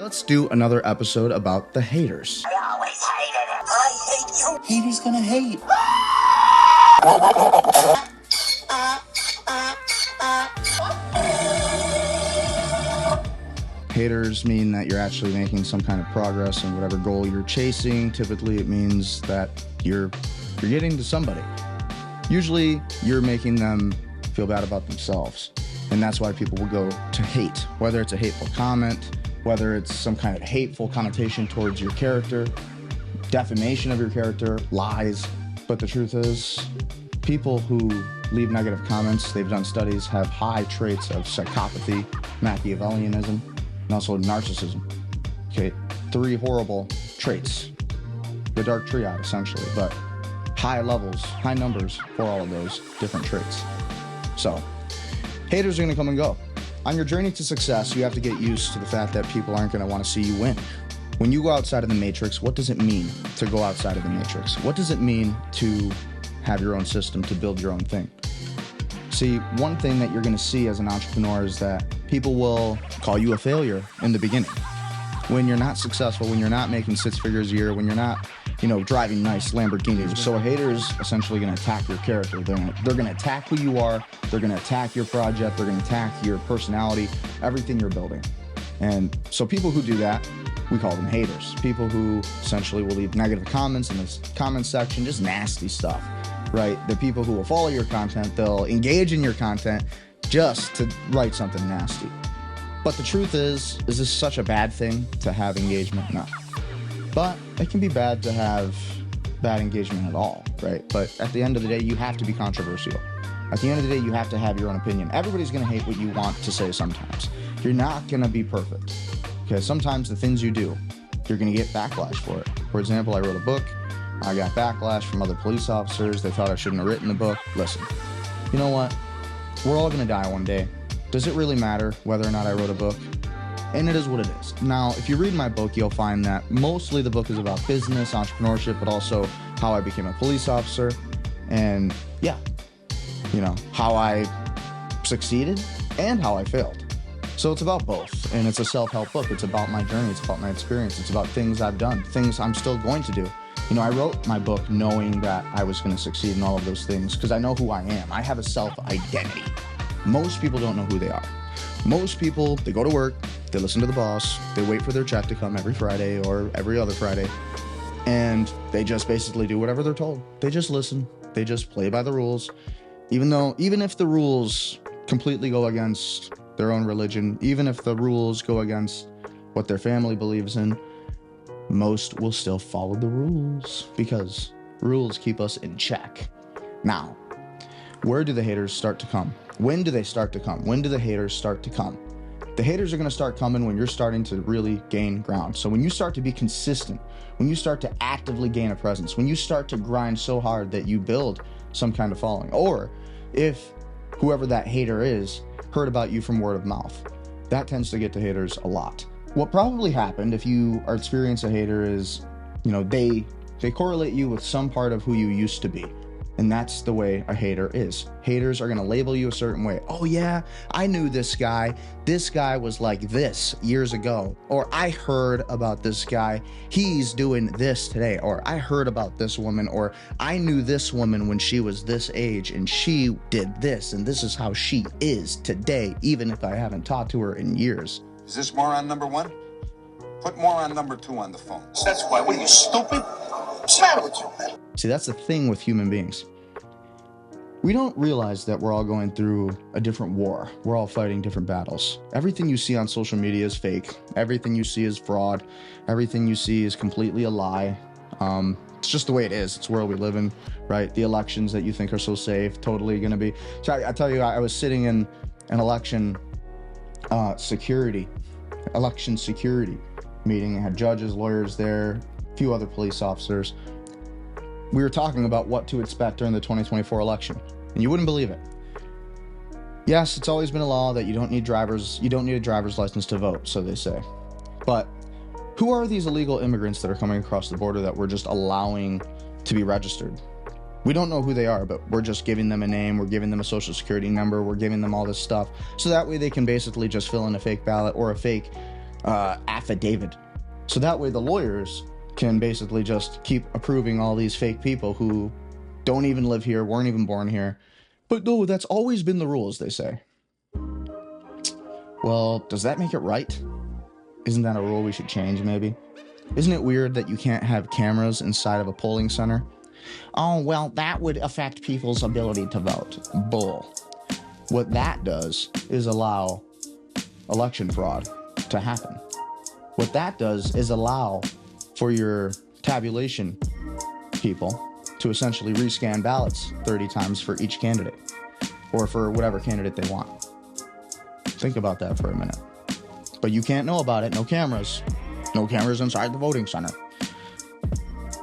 Let's do another episode about the haters. I always hated it. I hate you. Haters gonna hate. Haters mean that you're actually making some kind of progress in whatever goal you're chasing. Typically, it means that you're getting to somebody. Usually, you're making them feel bad about themselves. And that's why people will go to hate, whether it's a hateful comment, whether it's some kind of hateful connotation towards your character, defamation of your character, lies. But the truth is, people who leave negative comments, they've done studies, have high traits of psychopathy, Machiavellianism, and also narcissism. Okay, 3 horrible traits. The dark triad, essentially, but high levels, high numbers for all of those different traits. So, haters are gonna come and go. On your journey to success, you have to get used to the fact that people aren't going to want to see you win. When you go outside of the matrix, what does it mean to go outside of the matrix? What does it mean to have your own system, to build your own thing? See, one thing that you're going to see as an entrepreneur is that people will call you a failure in the beginning. When you're not successful, when you're not making 6 figures a year, when you're not, driving nice Lamborghinis. So a hater is essentially going to attack your character. They're going to attack who you are. They're going to attack your project. They're going to attack your personality, everything you're building. And so people who do that, we call them haters. People who essentially will leave negative comments in this comment section, just nasty stuff, right? The people who will follow your content, they'll engage in your content just to write something nasty. But the truth is this such a bad thing to have engagement? No. But it can be bad to have bad engagement at all, right? But at the end of the day, you have to be controversial. At the end of the day, you have to have your own opinion. Everybody's going to hate what you want to say sometimes. You're not going to be perfect. Okay, sometimes the things you do, you're going to get backlash for it. For example, I wrote a book. I got backlash from other police officers. They thought I shouldn't have written the book. Listen, you know what? We're all going to die one day. Does it really matter whether or not I wrote a book? And it is what it is. Now, if you read my book, you'll find that mostly the book is about business, entrepreneurship, but also how I became a police officer. And yeah, how I succeeded and how I failed. So it's about both. And it's a self-help book. It's about my journey. It's about my experience. It's about things I've done, things I'm still going to do. I wrote my book knowing that I was going to succeed in all of those things because I know who I am. I have a self-identity. Most people don't know who they are. Most people, they go to work, they listen to the boss, they wait for their check to come every Friday or every other Friday, and they just basically do whatever they're told. They just listen. They just play by the rules. Even if the rules completely go against their own religion, even if the rules go against what their family believes in, most will still follow the rules because rules keep us in check. Now, where do the haters start to come? When do they start to come? When do the haters start to come? The haters are going to start coming when you're starting to really gain ground. So when you start to be consistent, when you start to actively gain a presence, when you start to grind so hard that you build some kind of following, or if whoever that hater is heard about you from word of mouth, that tends to get to haters a lot. What probably happened if you are experiencing a hater is, they correlate you with some part of who you used to be. And that's the way a hater is. Haters are going to label you a certain way. Oh yeah, I knew this guy. This guy was like this years ago. Or I heard about this guy. He's doing this today. Or I heard about this woman. Or I knew this woman when she was this age and she did this. And this is how she is today, even if I haven't talked to her in years. Is this moron number 1? Put moron number 2 on the phone. That's why. What are you, stupid? What's the matter with you, man? See, that's the thing with human beings. We don't realize that we're all going through a different war. We're all fighting different battles. Everything you see on social media is fake. Everything you see is fraud. Everything you see is completely a lie. It's just the way it is. It's the world we live in, right? The elections that you think are so safe, totally going to be. So I tell you, I was sitting in an election security meeting. I had judges, lawyers there, a few other police officers. We were talking about what to expect during the 2024 election, and you wouldn't believe it. Yes, it's always been a law that you don't need a driver's license to vote, so they say. But who are these illegal immigrants that are coming across the border that we're just allowing to be registered? We don't know who they are, but we're just giving them a name, we're giving them a social security number, we're giving them all this stuff, so that way they can basically just fill in a fake ballot or a fake affidavit. So that way the lawyers can basically just keep approving all these fake people who don't even live here, weren't even born here. But no, that's always been the rules, they say. Well, does that make it right? Isn't that a rule we should change, maybe? Isn't it weird that you can't have cameras inside of a polling center? Oh, well, that would affect people's ability to vote. Bull. What that does is allow election fraud to happen. What that does is allow for your tabulation people to essentially rescan ballots 30 times for each candidate, or for whatever candidate they want. Think about that for a minute. But you can't know about it. No cameras. No cameras inside the voting center.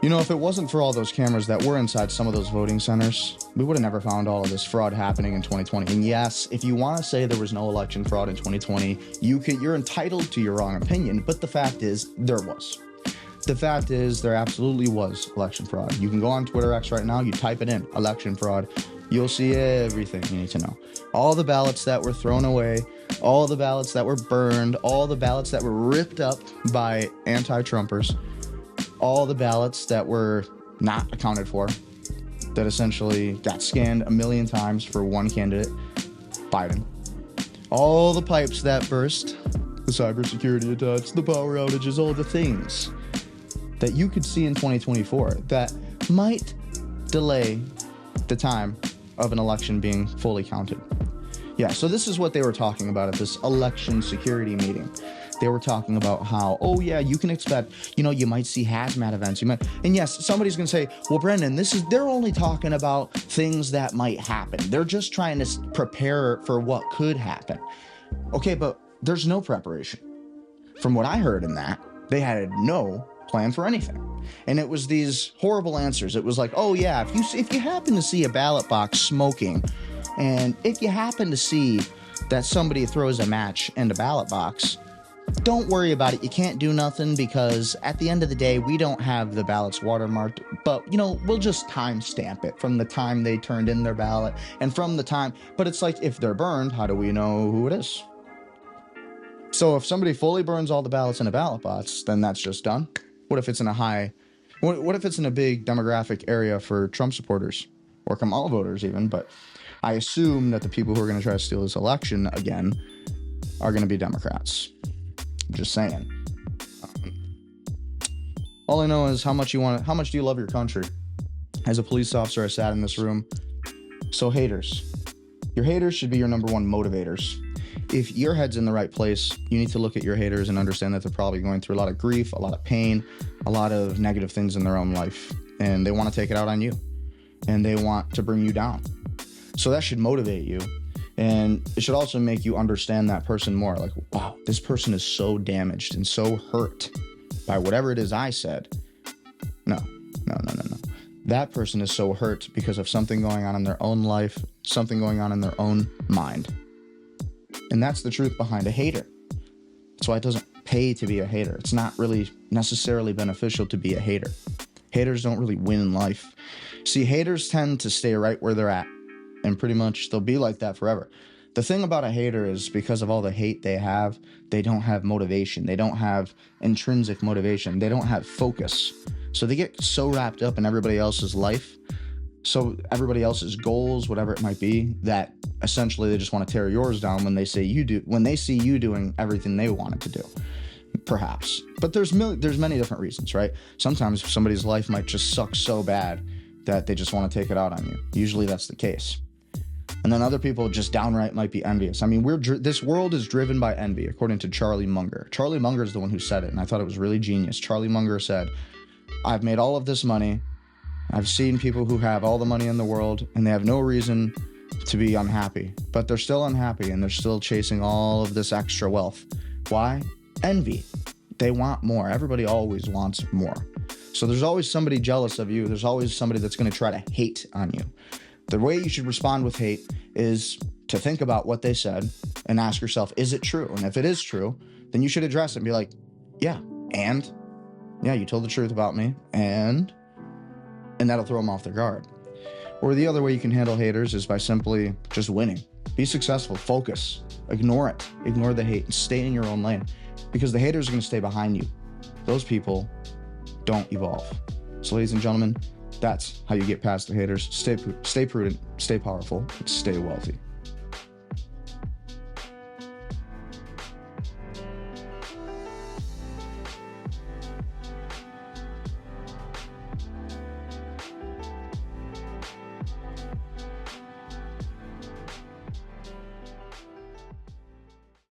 You know, if it wasn't for all those cameras that were inside some of those voting centers, we would have never found all of this fraud happening in 2020. And yes, if you want to say there was no election fraud in 2020, you're entitled to your wrong opinion, but the fact is, there was. The fact is, there absolutely was election fraud. You can go on Twitter X right now, you type it in, election fraud, you'll see everything you need to know. All the ballots that were thrown away, all the ballots that were burned, all the ballots that were ripped up by anti-Trumpers, all the ballots that were not accounted for, that essentially got scanned a million times for one candidate, Biden. All the pipes that burst, the cybersecurity attacks, the power outages, all the things that you could see in 2024 that might delay the time of an election being fully counted. Yeah, so this is what they were talking about at this election security meeting. They were talking about how, oh yeah, you can expect, you might see hazmat events. And yes, somebody's going to say, well, Brendan, they're only talking about things that might happen. They're just trying to prepare for what could happen. Okay, but there's no preparation. From what I heard in that, they had no plan for anything. And it was these horrible answers. It was like, oh yeah, if you happen to see a ballot box smoking, and if you happen to see that somebody throws a match in the ballot box, don't worry about it. You can't do nothing because at the end of the day, we don't have the ballots watermarked, but we'll just timestamp it from the time they turned in their ballot and from the time. But it's like, if they're burned, how do we know who it is? So if somebody fully burns all the ballots in a ballot box, then that's just done. What if it's in what if it's in a big demographic area for Trump supporters or Kamala voters even? But I assume that the people who are going to try to steal this election again are going to be Democrats. Just saying. All I know is how much do you love your country? As a police officer, I sat in this room. So haters. Your haters should be your number one motivators. If your head's in the right place, you need to look at your haters and understand that they're probably going through a lot of grief, a lot of pain, a lot of negative things in their own life. And they want to take it out on you. And they want to bring you down. So that should motivate you. And it should also make you understand that person more. Like, wow, this person is so damaged and so hurt by whatever it is I said. No. That person is so hurt because of something going on in their own life, something going on in their own mind. And that's the truth behind a hater. That's why it doesn't pay to be a hater. It's not really necessarily beneficial to be a hater. Haters don't really win in life. See, haters tend to stay right where they're at. And pretty much they'll be like that forever. The thing about a hater is because of all the hate they don't have motivation. They don't have intrinsic motivation. They don't have focus. So they get so wrapped up in everybody else's life, so everybody else's goals, whatever it might be, that essentially they just want to tear yours down when they see you doing everything they wanted to do. Perhaps. But there's many different reasons, right? Sometimes somebody's life might just suck so bad that they just want to take it out on you. Usually that's the case. And then other people just downright might be envious. I mean, this world is driven by envy, according to Charlie Munger. Charlie Munger is the one who said it, and I thought it was really genius. Charlie Munger said, I've made all of this money. I've seen people who have all the money in the world, and they have no reason to be unhappy. But they're still unhappy, and they're still chasing all of this extra wealth. Why? Envy. They want more. Everybody always wants more. So there's always somebody jealous of you. There's always somebody that's going to try to hate on you. The way you should respond with hate is to think about what they said and ask yourself, is it true? And if it is true, then you should address it and be like, yeah, and? Yeah, you told the truth about me, and that'll throw them off their guard. Or the other way you can handle haters is by simply just winning. Be successful, focus, ignore it, ignore the hate, and stay in your own lane. because the haters are going to stay behind you. Those people don't evolve. So ladies and gentlemen, that's how you get past the haters. Stay prudent, stay powerful, and stay wealthy.